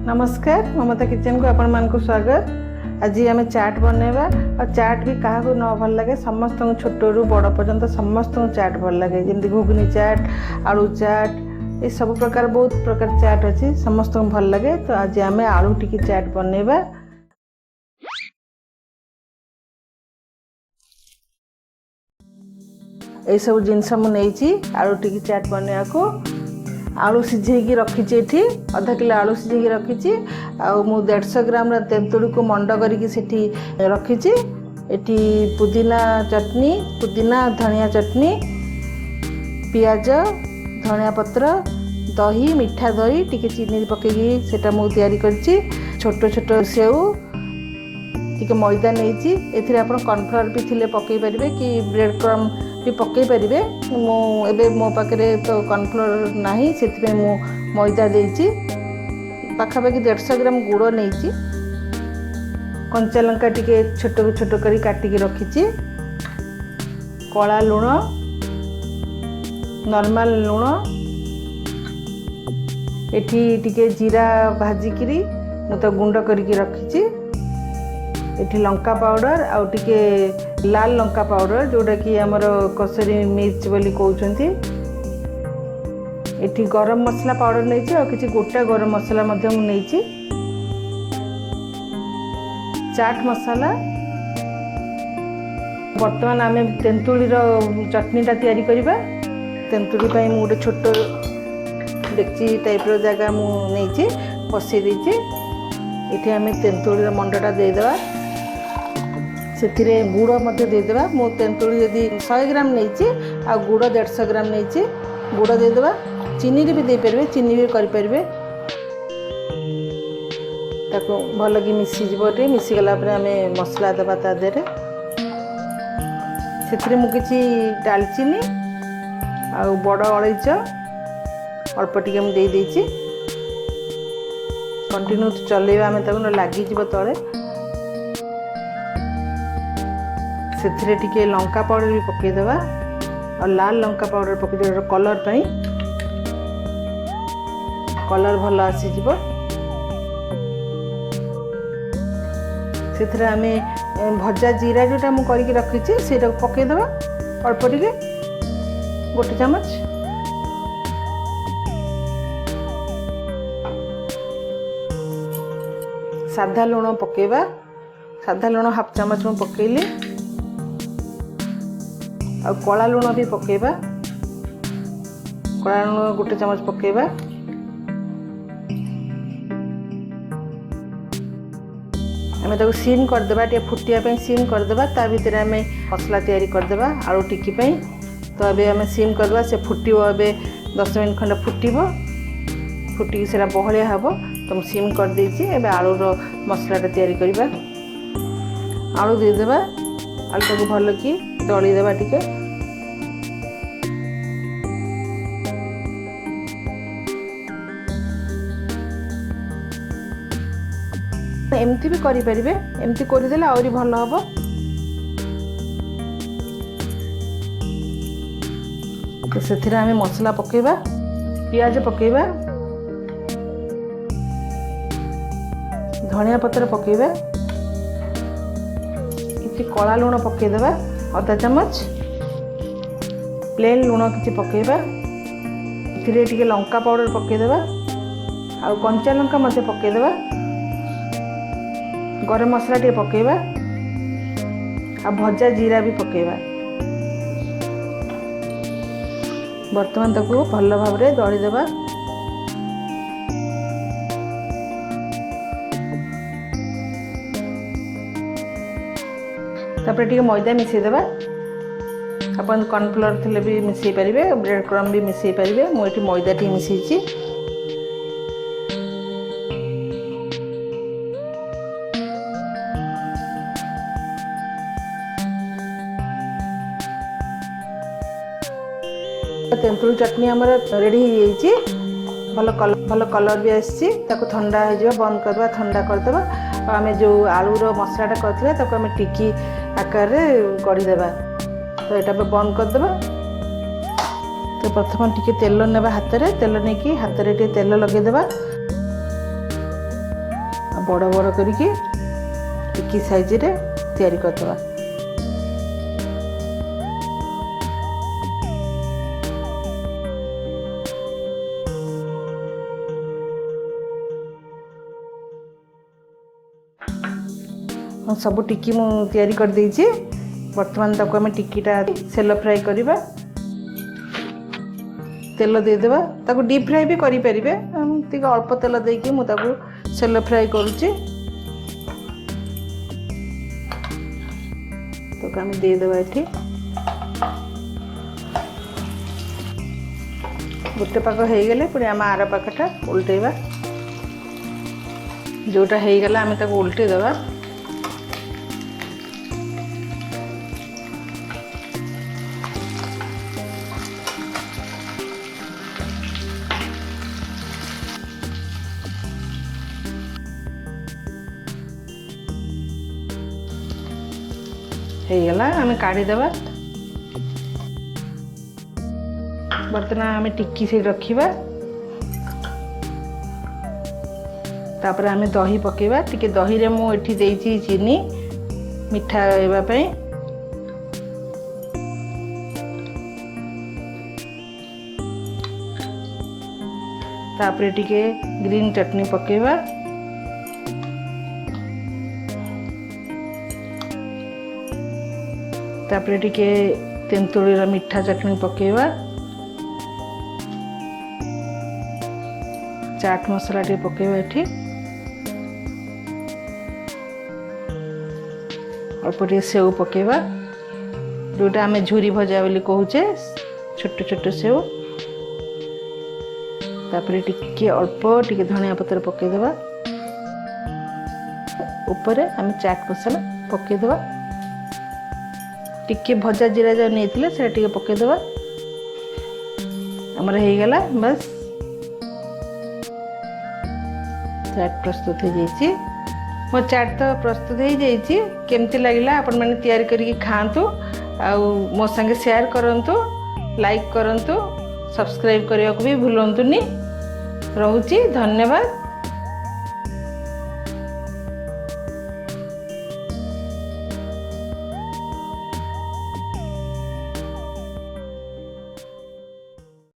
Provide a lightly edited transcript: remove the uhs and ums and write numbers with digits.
नमस्कार ममता किचन को आपण मान को स्वागत। आज आम चाट बनवा और चाट भी क्या न भल लगे समस्त छोट रू बड़ पर्यंत समस्त चाट भल लगे जमी घुगनी चाट आलू चाट ये सब प्रकार बहुत प्रकार चाट अच्छी समस्त भल लगे। तो आज आम आलू टिकी चाट बनवा। ये सब जिनस मुझे आलू टिकी चाट बनवा को आलू सीझे रखी अधा किलो आलू सीझे रखी मु 150 ग्राम तेंतुड़ी को मंड करके रखी। एटी पुदीना चटनी पुदीना धनिया चटनी पियाज धनिया पत्र दही मीठा दही टिके चीनी पकईकी सेटा मु तैयारी करछि। छोट छोट सेव टिके मैदा नहीं एथिरे आपण कॉर्नफ्लोर भी थिले पकई परिबे कि ब्रेड क्रम भी पकई परिबे। एबे मो पाखरे तो कॉर्नफ्लोर नाही सेति मु मैदा देछि। पाखापाखि 150 ग्राम गुड़ नहीं कंचा लंका टिके छोट छोट करी काटिकी रखिछि। कला लुण नॉर्मल लुण एठी टिके जीरा भाजिकी मु तो गुंड करके रखिछि। एठी लंका पाउडर आउ टिके लाल लंका पाउडर जोटा कि आमर कसरी मिर्च बोली कहउछंती। एठी गरम मसला पाउडर नहीं और किसी गोटा गरम मसला मध्य मु नहीं। चाट मसाला बर्तमान आम तेंतुड़ी चटनीटा तैयारी करबा। तेंतुड़ी पाई मु गोटे छोट डेक्ची टाइप रो जगह मु नहीं बसई देछि। एठी आम तेंतुड़ी मंडटा देदेबा से गुड़ मध्य देदेबा। मो तेंतुड़ी यदि 100 ग्राम नहीं आ गुड़ 150 ग्राम नहीं गुड़ देदेबा। चीनी भी दे पारे चीनी भी करें ताको भल कि मिसीजे मिसीगला आम मसला देवा ता देहरे से मुझे डालचीनी आ बड़ अलैच अल्प टिके मुझे देदेछि। कंटिन्यू चलेबा आम लगी तले से टिके लंका पाउडर भी पकईदेवा और लाल लंका पाउडर पकईदे कलर पाई कलर भल आसीज। से आम भजा जीरा जोटा मुझे करके रखी से पकईदेवा अल्प टिके गोटे चामच। साधा लुण पकेबा साधा लुण हाफ चामच मु पकेली और कला लुण भी पकेबा कला लुण गोटे चामच पकेबा। आम ताको सीम करदेबा टे फुटिया पे सीम करदेबा ता भीतर आम मसला तैयारी करदेबा आलू टिकी पे। तो अबे आम सीम करदेबा से फुटिबो अबे 10 मिनट खंड फुटिबो फुटिकी सेरा बहलिया हबो। तो मु सीम कर देछि। एबे आलू रो मसलाटा तैयारी करबा। आलू देदेबा आलू ताको भल कि दली देबा टिके। एमती भी करि परिबे एमती करि देला आउरी भल हबो। तो सेथिरा आमे मसला पकेबा पियाज पकेबा धनिया पत्र पकेबा कि कला लुण पकईदेबा आधा चामच प्लेन लुण कि पकईबा। टिके लंका पाउडर पकईदेबा आ कंचा लंका मध्य पकईदेबा। गरम मसला टे पकईबा आ भजा जीरा भी पकईबा। वर्तमान ताको भल भाव रे दली देबा। तापर टिके मैदा मिसई देबा। अपन कॉर्नफ्लोर थिले भी मिसई परिबे ब्रेड क्रम भी मिसई परिबे। मु एठी मैदा टी मिसईची। तेंतुड़ी चटनी हमर रेडी हो जाइए। भल कलर भी आसी ठंडा हो बंद करदेबा ठंडा करदेबा। आम जो आलू रो मसलाटा करते आम टिकी आकार गढ़ीदेबा। तो यहाँ बंद करदेबा। तो प्रथम टिके तेल नेबा हाथ में तेल नहीं हाथ में टे तेल लगेदेबा। बड़ बड़ करके टिक्की साइज रे तैयारी करदवा। सब टिक्की मु तैयारी कर देइछि। वर्तमान ताको आम टिक्कीटा सेलो फ्राई करवा। तेल देदेबा, ताको डीप फ्राई भी करि परिबे। टिके अल्प तेल देके मु ताको सेलो फ्राई करूछि। तो आम देदेबा एठी गोटे पाक हो गले पुणी आम आर पाकटा उल्टेबा। जोटा हो गला आम ताको उल्टे देबा। हो गला आम काढ़ीदेवा। बर्तमान आम टिक्की से रखिबा। तापर आम दही पकेबा। टिके दही रे मु एठी देइछि चीनी मिठा होइबा पई। तापर टिके ग्रीन चटनी पकेबा। तापर टिके तेंतुळीर मिठा चटनी पकेबा। चाट मसला टे पकेबा एठी। अल्प टे सेव पकेबा, जोटा आमे झुरी भजा बोली कहूचे, छोट छोट सेव। तापर टिके अल्प टिके धनिया पत्र पकेदेबा। ऊपर आमे चाट मसला पकेदेबा। टिके भजा जीरा जो नहीं से टिके पकेदेबा। आमर हो गला बस चाट प्रस्तुत हो जाइए। मो चाट तो प्रस्तुत हो जाइए। केमती लगिला आपण माने तैयारी करके खातु। आउ मो संगे शेयर करंतु, लाइक करंतु, सब्सक्राइब करने को भी भूलंतुनी। रहुची, धन्यवाद।